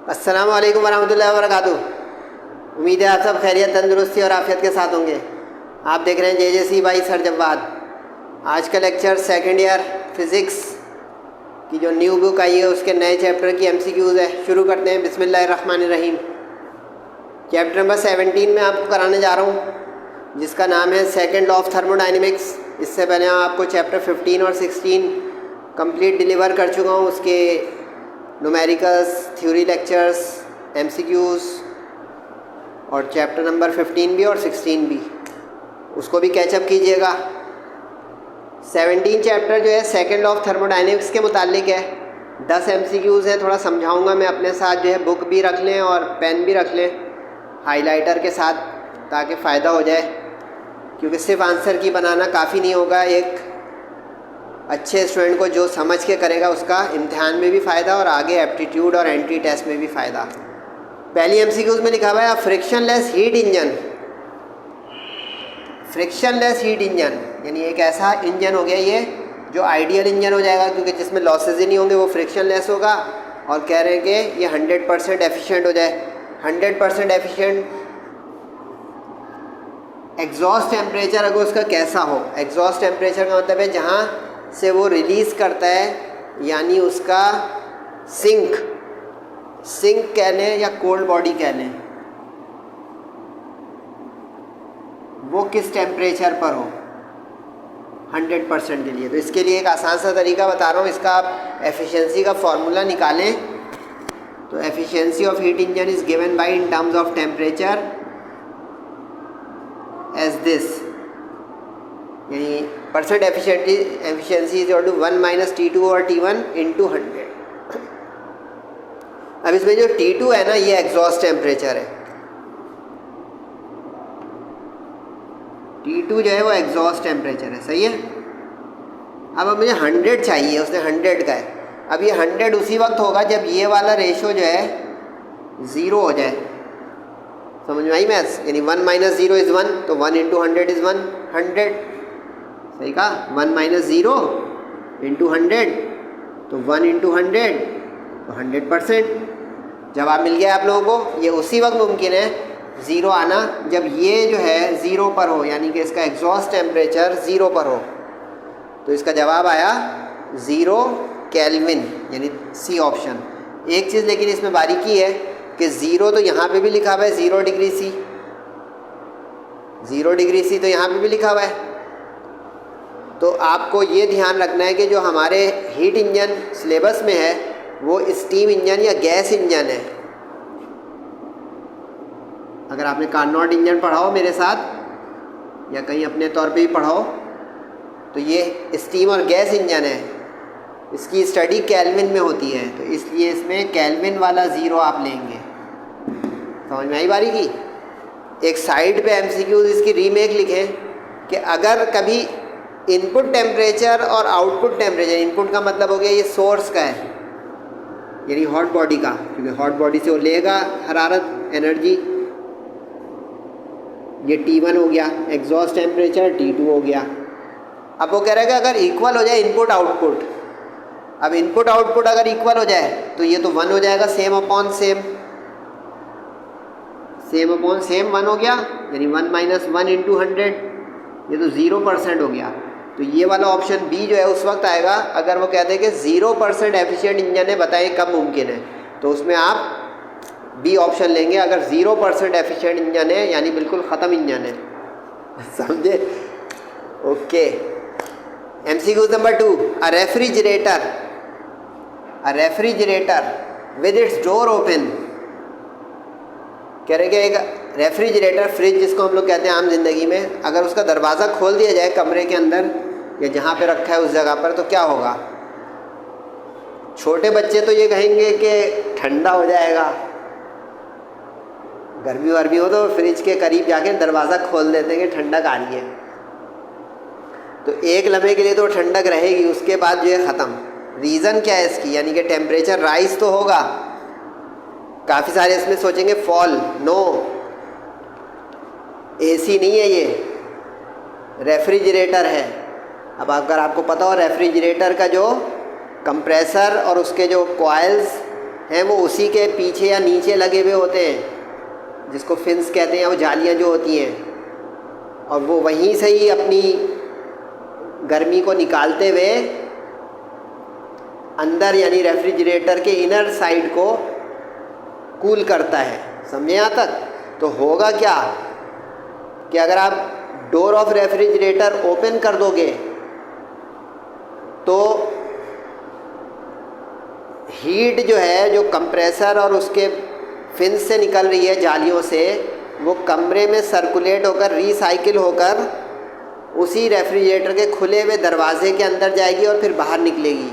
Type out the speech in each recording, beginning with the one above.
अस्सलाम वालेकुम वरहमतुल्लाहि वबरकातुहू। उम्मीद है आप सब खैरियत, तंदुरुस्ती और आफियत के साथ होंगे। आप देख रहे हैं JJC बाई सर जव्वाद। आज का लेक्चर सेकंड ईयर फिज़िक्स की जो न्यू बुक आई है उसके नए चैप्टर की MCQs है। शुरू करते हैं। बिस्मिल्लाहिर्रहमानिर्रहीम। चैप्टर नंबर 17 में आपको कराने जा रहा हूँ, जिसका नाम है सेकंड लॉ ऑफ थर्मोडाइनमिक्स। इससे पहले आपको चैप्टर 15 और 16 कंप्लीट डिलीवर कर चुका हूँ। उसके न्यूमेरिकल्स, थ्योरी लेक्चर्स, MCQs और चैप्टर नंबर 15 भी और 16 भी, उसको भी कैचअप कीजिएगा। 17 चैप्टर जो है सेकंड लॉ ऑफ थर्मोडाइनमिक्स के मुतालिक है। 10 MCQs हैं। थोड़ा समझाऊंगा मैं अपने साथ, जो है बुक भी रख लें और पेन भी रख लें हाइलाइटर के साथ, ताकि फ़ायदा हो जाए, क्योंकि सिर्फ आंसर की बनाना काफ़ी नहीं होगा। एक अच्छे स्टूडेंट को जो समझ के करेगा उसका इम्तिहान में भी फ़ायदा और आगे एप्टीट्यूड और एंट्री टेस्ट में भी फ़ायदा। पहली MCQs में लिखा हुआ है frictionless heat engine. Frictionless heat engine यानी एक ऐसा इंजन हो गया ये जो आइडियल इंजन हो जाएगा, क्योंकि जिसमें लॉसेज ही नहीं होंगे, वो फ्रिक्शनलेस होगा। और कह रहे हैं कि ये 100% एफिशिएंट हो जाए। 100% एफिशिएंट एग्जॉस्ट टेम्परेचर अगर उसका कैसा हो। एग्जॉस्ट टेम्परेचर का मतलब है जहाँ से वो रिलीज़ करता है, यानी उसका सिंक कह लें या कोल्ड बॉडी कह लें, वो किस टेम्परेचर पर हो 100% के लिए। तो इसके लिए एक आसान सा तरीका बता रहा हूँ। इसका आप एफिशिएंसी का फॉर्मूला निकालें तो efficiency of heat engine is given by in terms of temperature as this, यानी percent efficiency is equal to 1 - T2 और T1 × 100। अब इसमें जो T2 है ना, ये एग्जॉस्ट टेम्परेचर है। T2 जो है वो एग्जॉस्ट टेम्परेचर है, सही है। अब मुझे 100 चाहिए, उसने 100 का है। अब ये 100 उसी वक्त होगा जब ये वाला रेशो जो है 0 हो जाए। समझ में आई मैथ्स? यानी 1 - 0 इज़ 1, तो 1 × 100 इज़ 100। सही कहा। 1 - 0 × 100, तो 1 × 100 तो 100%। जवाब मिल गया आप लोगों को। ये उसी वक्त मुमकिन है 0 आना जब ये जो है 0 पर हो, यानी कि इसका एग्जॉस्ट टेम्परेचर 0 पर हो। तो इसका जवाब आया 0 केल्विन, यानी C ऑप्शन। एक चीज़ लेकिन इसमें बारीकी है कि 0 तो यहाँ पे भी लिखा हुआ है 0 डिग्री C, 0 डिग्री C तो यहाँ पे भी लिखा हुआ है। तो आपको ये ध्यान रखना है कि जो हमारे हीट इंजन सिलेबस में है वो स्टीम इंजन या गैस इंजन है। अगर आपने कार्नोट इंजन पढ़ा हो मेरे साथ या कहीं अपने तौर पे भी पढ़ा हो, तो ये स्टीम और गैस इंजन है। इसकी स्टडी केल्विन में होती है, तो इसलिए इसमें केल्विन वाला 0 आप लेंगे। समझ में आई बारीकी? एक साइड पे MCQs इसकी रीमेक लिखें कि अगर कभी इनपुट टेम्परेचर और आउटपुट टेम्परेचर, इनपुट का मतलब हो गया ये सोर्स का है, यानी हॉट बॉडी का, क्योंकि हॉट बॉडी से वो लेगा हरारत, एनर्जी। ये T1 हो गया एग्जॉस्ट टेम्परेचर, T2 हो गया। अब वो कह रहा है कि अगर इक्वल हो जाए इनपुट आउटपुट। अब इनपुट आउटपुट अगर इक्वल हो जाए तो ये तो 1 हो जाएगा, same upon same, same upon same 1 हो गया, यानी 1 - 1 × 100, ये तो 0% हो गया। तो ये वाला ऑप्शन B जो है उस वक्त आएगा अगर वो कहते हैं कि 0% एफिशिएंट इंजन है, बताएं कब मुमकिन है। तो उसमें आप B ऑप्शन लेंगे अगर 0% एफिशिएंट इंजन है, यानी बिल्कुल ख़त्म इंजन है। समझे? Okay. MCQ number 2, a refrigerator with its door open. कह रहे कि एक रेफ्रिजरेटर, फ्रिज जिसको हम लोग कहते हैं आम जिंदगी में, अगर उसका दरवाज़ा खोल दिया जाए कमरे के अंदर या जहाँ पे रखा है उस जगह पर, तो क्या होगा? छोटे बच्चे तो ये कहेंगे कि ठंडा हो जाएगा। गर्मी वर्मी हो तो फ्रिज के करीब जाके दरवाज़ा खोल देते हैं कि ठंडक आ रही है, तो एक लम्हे के लिए तो ठंडक रहेगी, उसके बाद जो है ख़त्म। रीज़न क्या है इसकी? यानी कि टेम्परेचर राइज तो होगा। काफ़ी सारे इसमें सोचेंगे फॉल, नो, AC नहीं है, ये रेफ्रिजरेटर है। अब अगर आपको पता हो रेफ्रिजरेटर का जो कंप्रेसर और उसके जो कॉइल्स हैं वो उसी के पीछे या नीचे लगे हुए होते हैं, जिसको फिन्स कहते हैं, वो जालियाँ जो होती हैं, और वो वहीं से ही अपनी गर्मी को निकालते हुए अंदर यानी रेफ्रिजरेटर के इनर साइड को कूल करता है। समझे यहाँ तक? तो होगा क्या कि अगर आप डोर ऑफ रेफ्रिजरेटर ओपन कर दोगे तो हीट जो है, जो कंप्रेसर और उसके फिन्स से निकल रही है जालियों से, वो कमरे में सर्कुलेट होकर रीसाइकिल होकर उसी रेफ्रिजरेटर के खुले हुए दरवाजे के अंदर जाएगी और फिर बाहर निकलेगी,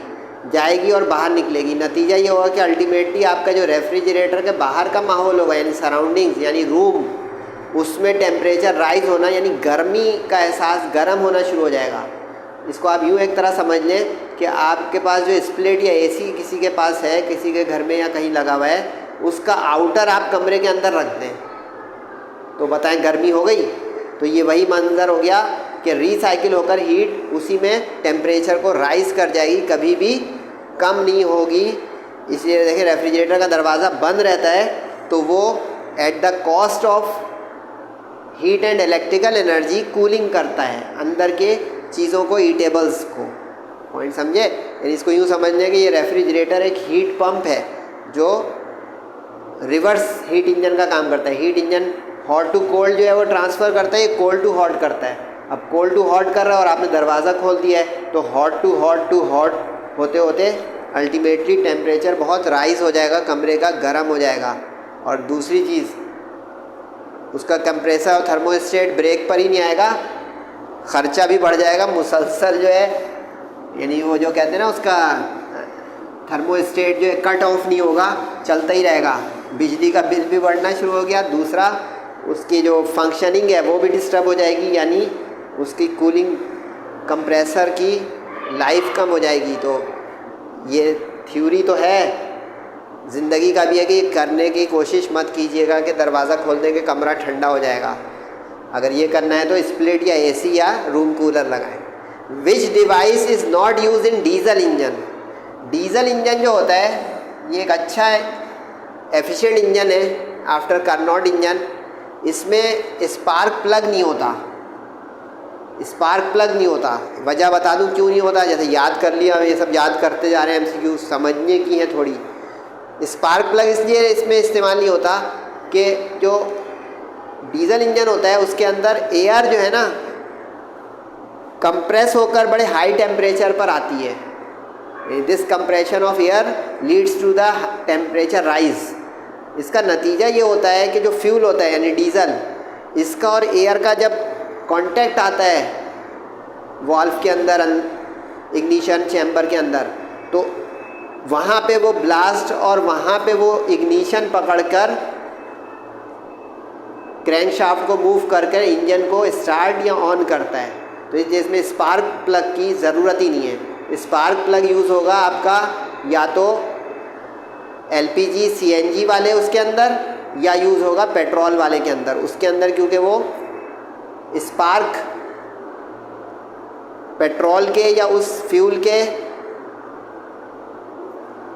जाएगी और बाहर निकलेगी। नतीजा ये होगा कि अल्टीमेटली आपका जो रेफ्रिजरेटर के बाहर का माहौल होगा यानी सराउंडिंग्स यानी रूम, उसमें टेम्परेचर राइज होना यानी गर्मी का एहसास, गर्म होना शुरू हो जाएगा। इसको आप यूँ एक तरह समझ लें कि आपके पास जो स्प्लिट या एसी किसी के पास है, किसी के घर में या कहीं लगा हुआ है, उसका आउटर आप कमरे के अंदर रख दें तो बताएं गर्मी हो गई। तो ये वही मंजर हो गया कि रीसाइकिल होकर हीट उसी में टेम्परेचर को राइज कर जाएगी, कभी भी कम नहीं होगी। इसलिए देखिए रेफ्रिजरेटर का दरवाज़ा बंद रहता है तो वो at the cost of heat and electrical energy cooling करता है अंदर के चीज़ों को, ईटेबल्स को। पॉइंट समझे? यानी इसको यूँ समझने कि ये रेफ्रिजरेटर एक हीट पंप है जो रिवर्स हीट इंजन का काम करता है। Heat engine hot to cold जो है वो ट्रांसफ़र करता है, ये कोल्ड टू हॉट करता है। अब कोल्ड टू हॉट कर रहा है और आपने दरवाज़ा खोल दिया है तो हॉट टू हॉट होते होते अल्टीमेटली टेम्परेचर बहुत राइज हो जाएगा, कमरे का गर्म हो जाएगा। और दूसरी चीज़, उसका कंप्रेसर और थर्मोस्टेट ब्रेक पर ही नहीं आएगा, ख़र्चा भी बढ़ जाएगा मुसलसल जो है, यानी वो जो कहते हैं ना उसका थर्मोस्टेट जो है कट ऑफ नहीं होगा, चलता ही रहेगा। बिजली का बिल भी बढ़ना शुरू हो गया। दूसरा, उसकी जो फंक्शनिंग है वो भी डिस्टर्ब हो जाएगी, यानी उसकी कूलिंग कंप्रेसर की लाइफ कम हो जाएगी। तो ये थ्योरी तो है, ज़िंदगी का भी है कि करने की कोशिश मत कीजिएगा कि दरवाज़ा खोलने के कमरा ठंडा हो जाएगा। अगर ये करना है तो स्प्लिट या एसी या रूम कूलर लगाएं। विच device is not use in diesel engine? Diesel engine जो होता है ये एक अच्छा एफिशिएंट इंजन है आफ्टर कार्नोट इंजन। इसमें स्पार्क प्लग नहीं होता, स्पार्क प्लग नहीं होता। वजह बता दूं क्यों नहीं होता, जैसे याद कर लिया, ये सब याद करते जा रहे हैं, एमसीक्यू समझने की है थोड़ी। स्पार्क प्लग इसलिए इसमें इस्तेमाल नहीं होता कि जो डीजल इंजन होता है उसके अंदर एयर जो है ना कंप्रेस होकर बड़े हाई टेम्परेचर पर आती है। This compression of air leads to the temperature rise. इसका नतीजा ये होता है कि जो फ्यूल होता है यानी डीजल, इसका और एयर का जब कांटेक्ट आता है वाल्व के अंदर, इग्निशन चैम्बर के अंदर, तो वहाँ पे वो ब्लास्ट और वहाँ पे वो इग्निशन पकड़कर क्रैंकशाफ्ट को मूव करके इंजन को स्टार्ट या ऑन करता है। तो इसमें स्पार्क प्लग की ज़रूरत ही नहीं है। स्पार्क प्लग यूज़ होगा आपका या तो एलपीजी सीएनजी वाले उसके अंदर, या यूज़ होगा पेट्रोल वाले के अंदर। उसके अंदर क्योंकि वो स्पार्क पेट्रोल के या उस फ्यूल के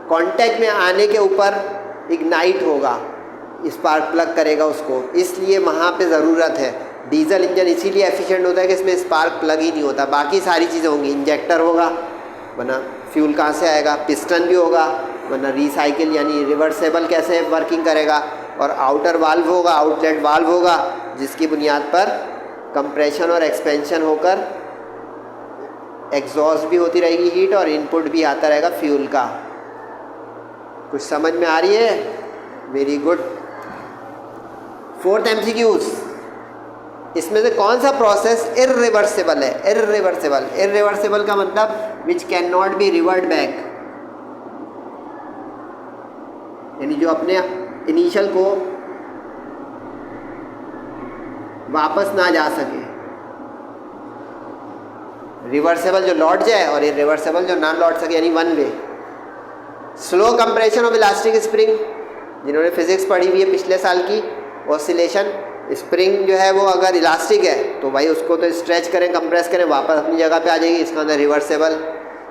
कांटेक्ट में आने के ऊपर इग्नाइट होगा, स्पार्क प्लग करेगा उसको, इसलिए वहाँ पे ज़रूरत है। डीजल इंजन इसीलिए एफिशिएंट होता है कि इसमें स्पार्क प्लग ही नहीं होता। बाकी सारी चीज़ें होंगी, इंजेक्टर होगा वरना फ्यूल कहाँ से आएगा, पिस्टन भी होगा वरना रिसाइकिल यानी रिवर्सेबल कैसे वर्किंग करेगा, और आउटर वाल्व होगा, आउटलेट वाल्व होगा, जिसकी बुनियाद पर कंप्रेशन और एक्सपेंशन होकर एग्जॉस्ट भी होती रहेगी हीट और इनपुट भी आता रहेगा फ्यूल का। कुछ समझ में आ रही है? Very good. फोर्थ एमसीक्यूज, इसमें से कौन सा प्रोसेस इर्रिवर्सिबल है? इर्रिवर्सिबल, इर्रिवर्सिबल का मतलब which can not be revert back, यानी जो अपने इनिशियल को वापस ना जा सके। रिवर्सेबल जो लौट जाए और इर्रिवर्सिबल जो ना लौट सके, यानी one way. Slow compression of elastic spring, जिन्होंने फिजिक्स पढ़ी हुई है पिछले साल की, ऑसिलेशन, स्प्रिंग जो है वो अगर इलास्टिक है तो भाई उसको तो स्ट्रेच करें, कंप्रेस करें, वापस अपनी जगह पे आ जाएगी, इसका अंदर reversible.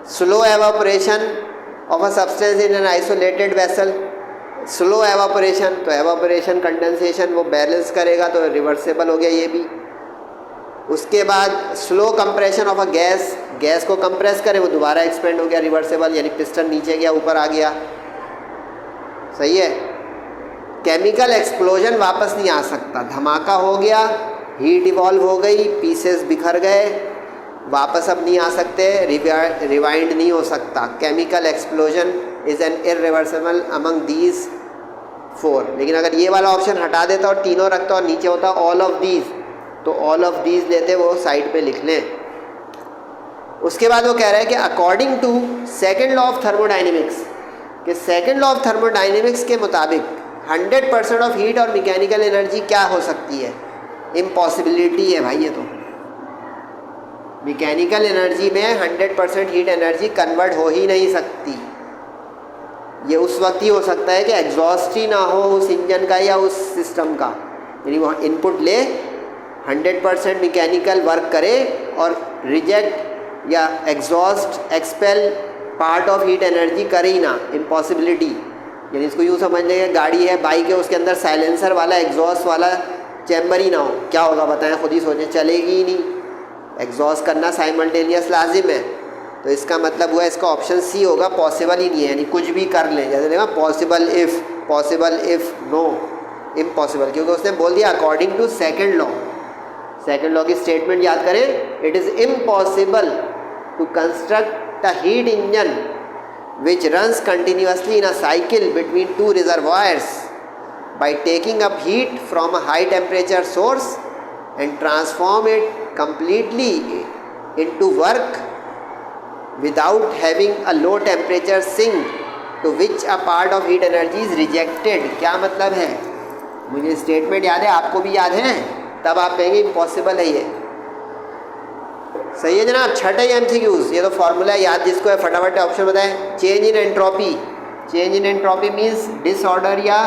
Slow evaporation of a substance in an isolated vessel, slow evaporation, तो एवापोरेशन कंडेंसेशन वो बैलेंस करेगा, तो रिवर्सेबल हो गया ये भी। उसके बाद slow compression of a gas, gas को कंप्रेस करे वो दोबारा एक्सपेंड हो गया, रिवर्सेबल, यानी पिस्टन नीचे गया ऊपर आ गया, सही है। केमिकल एक्सप्लोजन वापस नहीं आ सकता, धमाका हो गया, हीट इवॉल्व हो गई, पीसेस बिखर गए, वापस अब नहीं आ सकते, रिवाइंड नहीं हो सकता। Chemical explosion is an irreversible among these 4। लेकिन अगर ये वाला ऑप्शन हटा देता और तीनों रखता और नीचे होता ऑल ऑफ दीज, तो ऑल ऑफ दीज लेते, वो साइड पे लिख लें। उसके बाद वो कह रहा है कि according to second law of thermodynamics, कि सेकेंड लॉ ऑफ थर्मोडाइनमिक्स के मुताबिक 100% ऑफ हीट और मैकेनिकल एनर्जी क्या हो सकती है? इम्पॉसिबिलिटी है भाई ये तो। मैकेनिकल एनर्जी में 100% हीट एनर्जी कन्वर्ट हो ही नहीं सकती। ये उस वक्त ही हो सकता है कि एग्जॉस्ट ही ना हो उस इंजन का या उस सिस्टम का, यानी वो इनपुट ले 100% मैकेनिकल वर्क करे और रिजेक्ट या exhaust expel part of heat energy करे ही ना, इम्पॉसिबिलिटी। यानी इसको यूँ समझ लें, गाड़ी है, बाइक है, उसके अंदर साइलेंसर वाला एग्जॉस्ट वाला चैम्बर ही ना हो, क्या होगा बताएं, खुद ही सोचें, चलेगी ही नहीं। एग्जॉस्ट करना साइमल्टेनियस लाजिम है, तो इसका मतलब हुआ इसका ऑप्शन सी होगा, पॉसिबल ही नहीं है, यानी कुछ भी कर लें। जैसे देखा पॉसिबल इफ़, नो, इम्पॉसिबल, क्योंकि उसने बोल दिया according to second law. Second law की स्टेटमेंट याद करें, it is impossible to construct a heat engine which runs continuously in a cycle between two reservoirs by taking up heat from a high temperature source and transform it completely into work without having a low temperature sink to which a part of heat energy is rejected। क्या मतलब है? मुझे statement याद है, आपको भी याद है, तब आप कहेंगे इम्पॉसिबल है ये। सही है जनाब। छठा MCQs, ये तो फॉर्मूला याद जिसको है, फटाफट ऑप्शन बताएं। Change in entropy, change in entropy means disorder या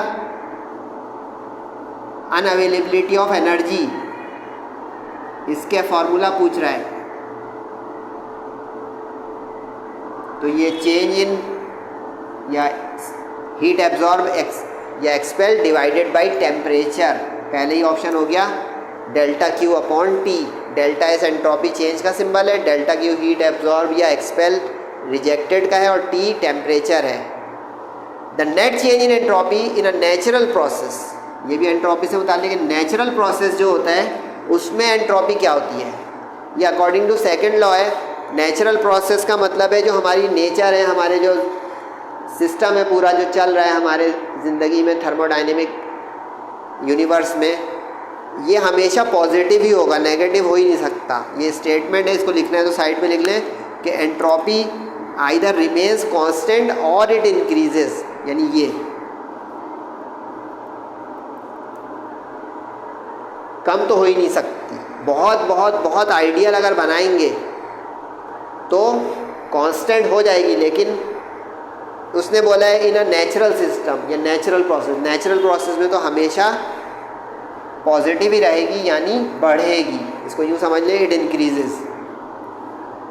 अनअवेलेबिलिटी ऑफ एनर्जी, इसके फॉर्मूला पूछ रहा है। तो ये चेंज इन या हीट एब्जॉर्ब या एक्सपेल डिवाइडेड बाय टेम्परेचर, पहले ही ऑप्शन हो गया delta Q upon T। Delta S entropy change का सिंबल है, डेल्टा Q हीट एब्जॉर्ब या एक्सपेल रिजेक्टेड का है, और T टेम्परेचर है। The net change in entropy in a natural process, ये भी एंट्रोपी से मुताल्लिक है। नेचुरल प्रोसेस जो होता है उसमें एंट्रोपी क्या होती है, ये अकॉर्डिंग टू सेकेंड लॉ है। नेचुरल प्रोसेस का मतलब है जो हमारी नेचर है, हमारे जो सिस्टम है पूरा जो चल रहा है हमारे ज़िंदगी में, थर्मोडाइनेमिक यूनिवर्स में, ये हमेशा पॉजिटिव ही होगा, नेगेटिव हो ही नहीं सकता। ये स्टेटमेंट है, इसको लिखना है तो साइड पे लिख लें कि एंट्रोपी आइदर रिमेन्स कांस्टेंट और इट इंक्रीजेस, यानी ये कम तो हो ही नहीं सकती। बहुत बहुत बहुत आइडियल अगर बनाएंगे तो कांस्टेंट हो जाएगी, लेकिन उसने बोला है इन अ नेचुरल सिस्टम या नेचुरल प्रोसेस, नेचुरल प्रोसेस में तो हमेशा पॉजिटिव ही रहेगी, यानी बढ़ेगी। इसको यूँ समझ लें, it increases,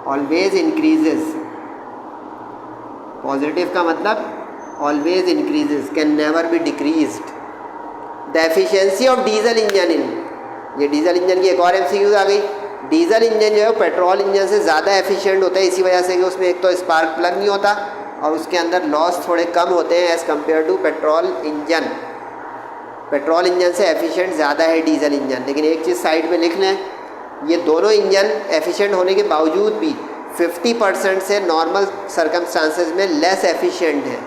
always increases. Positive का मतलब always increases, can never be decreased. The efficiency of diesel engine in, ये डीजल इंजन की एक और MCQ आ गई। डीजल इंजन जो है पेट्रोल इंजन से ज़्यादा एफिशिएंट होता है, इसी वजह से कि उसमें एक तो स्पार्क प्लग नहीं होता और उसके अंदर लॉस थोड़े कम होते हैं as compare to petrol engine. Petrol engine से एफिशिएंट ज़्यादा है डीजल इंजन। लेकिन एक चीज़ साइड में लिख लें, ये दोनों इंजन एफिशिएंट होने के बावजूद भी 50% से नॉर्मल सर्कमस्टांसेस में लेस एफिशिएंट है।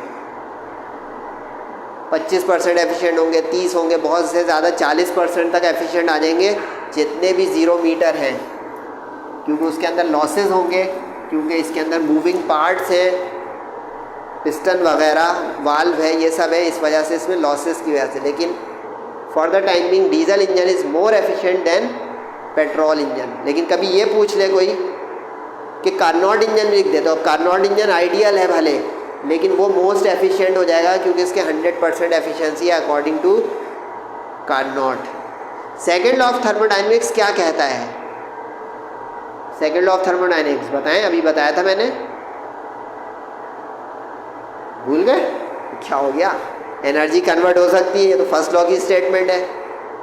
25% एफिशिएंट होंगे, 30 होंगे, बहुत से ज़्यादा 40% तक एफिशिएंट आ जाएंगे जितने भी 0 मीटर हैं, क्योंकि उसके अंदर लॉसेस होंगे, क्योंकि इसके अंदर मूविंग पार्ट्स हैं, पिस्टन वगैरह, वाल्व है, ये सब है, इस वजह से इसमें लॉसेस की वजह से। लेकिन for the time being diesel engine is more efficient then petrol engine. लेकिन कभी ये पूछ ले कोई कि कार्नोट इंजन लिख दे, तो कार्नोट इंजन आइडियल है भले, लेकिन वो मोस्ट एफिशिएंट हो जाएगा क्योंकि इसके 100% एफिशिएंसी है according to Carnot. Second law of thermodynamics क्या कहता है? सेकेंड लॉ ऑफ थर्मोडाइनमिक्स बताएं, अभी बताया था मैंने, भूल गए? क्या हो गया, एनर्जी कन्वर्ट हो सकती है, ये तो फर्स्ट लॉ की स्टेटमेंट है।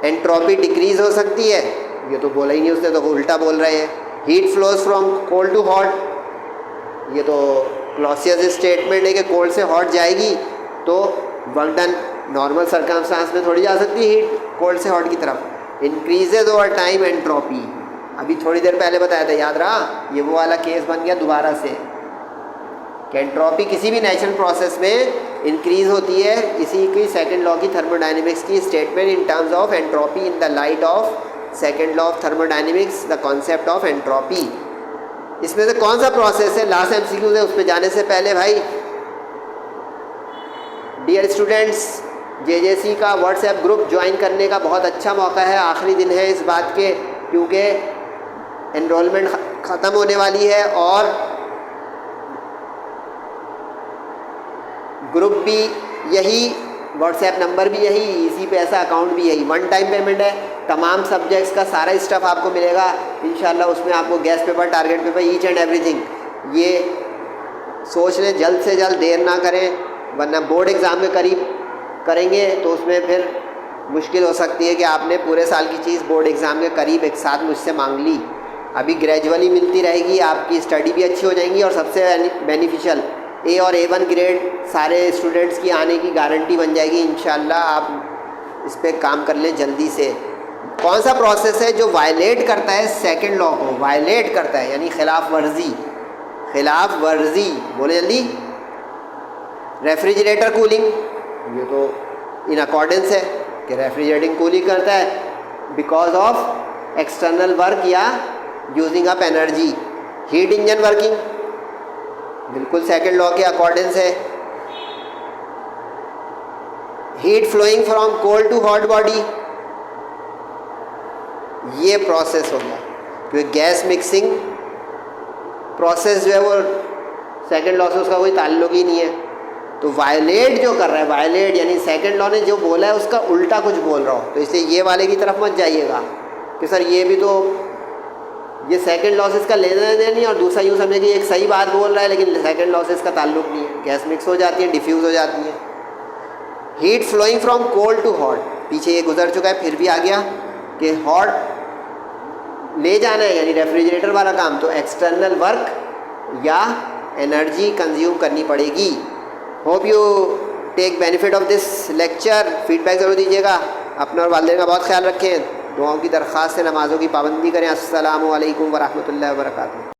एंट्रोपी डिक्रीज हो सकती है, ये तो बोला ही नहीं उसने, तो उल्टा बोल रहे हैं। Heat flows from cold to hot, ये तो क्लॉसियस स्टेटमेंट है कि कोल्ड से हॉट जाएगी, तो वर्क डन नॉर्मल सर्कमस्टांस में थोड़ी जा सकती है हीट कोल्ड से हॉट की तरफ। इंक्रीजेज ओवर टाइम एंट्रोपी, अभी थोड़ी देर पहले बताया था, याद रहा, ये वो वाला केस बन गया दोबारा से कि एंट्रोपी किसी भी नेचुरल प्रोसेस में इंक्रीज होती है। इसी की सेकंड लॉ की थर्मोडायनेमिक्स की statement in terms of entropy in the light of second law of thermodynamics, the concept of entropy. इसमें से कौन सा प्रोसेस है, लास्ट एमसीक्यू है, उस पर जाने से पहले भाई डियर स्टूडेंट्स, जेजेसी का व्हाट्सएप ग्रुप ज्वाइन करने का बहुत अच्छा मौका है। आखिरी दिन है इस बात के, क्योंकि एनरोलमेंट ख़त्म होने वाली है और ग्रुप भी यही, व्हाट्सएप नंबर भी यही, इसी पे ऐसा अकाउंट भी यही, वन टाइम पेमेंट है। तमाम सब्जेक्ट्स का सारा स्टफ आपको मिलेगा इंशाल्लाह। उसमें आपको guest paper, target paper, each and everything. ये सोच लें जल्द से जल्द, देर ना करें, वरना बोर्ड एग्ज़ाम के करीब करेंगे तो उसमें फिर मुश्किल हो सकती है कि आपने पूरे साल की चीज़ बोर्ड एग्ज़ाम के करीब एक साथ मुझसे मांग ली। अभी ग्रेजुअली मिलती रहेगी, आपकी स्टडी भी अच्छी हो जाएंगी और सबसे बेनिफिशियल ए और A1 ग्रेड सारे स्टूडेंट्स की आने की गारंटी बन जाएगी इंशाल्लाह। आप इस पर काम कर लें जल्दी से। कौन सा प्रोसेस है जो वायलेट करता है सेकंड लॉ को, वायलेट करता है यानी खिलाफ वर्जी, खिलाफ वर्जी, बोले जल्दी। रेफ्रिजरेटर कूलिंग, ये तो इन अकॉर्डेंस है कि रेफ्रिजरेटिंग कूलिंग करता है बिकॉज ऑफ एक्सटर्नल वर्क या using up energy. Heat engine working बिल्कुल सेकंड लॉ के अकॉर्डेंस है। Heat flowing from cold to hot body, ये प्रोसेस हो गया, क्योंकि गैस मिक्सिंग प्रोसेस जो है वो सेकंड लॉ से उसका कोई ताल्लुक ही नहीं है। तो वायलेट जो कर रहा है, वायलेट यानी सेकंड लॉ ने जो बोला है उसका उल्टा कुछ बोल रहा हो, तो इसलिए ये वाले की तरफ मत जाइएगा कि सर ये भी तो, ये सेकंड लॉसेस का लेना देना नहीं, और दूसरा यूँ समझे कि एक सही बात बोल रहा है लेकिन सेकंड लॉसेस का ताल्लुक नहीं है। गैस मिक्स हो जाती है, डिफ्यूज़ हो जाती है। Heat flowing from cold to hot, पीछे ये गुजर चुका है, फिर भी आ गया कि हॉट ले जाना है यानी रेफ्रिजरेटर वाला काम, तो एक्सटर्नल वर्क या एनर्जी कंज्यूम करनी पड़ेगी। Hope you take benefit of this lecture. Feedback ज़रूर दीजिएगा। अपना और वालिदैन का बहुत ख्याल रखें। दुआओं की दरख्वास्त से नमाज़ों की पाबंदी करें। अस्सलामु अलैकुम वरहमतुल्लाहि वबरकातुहू।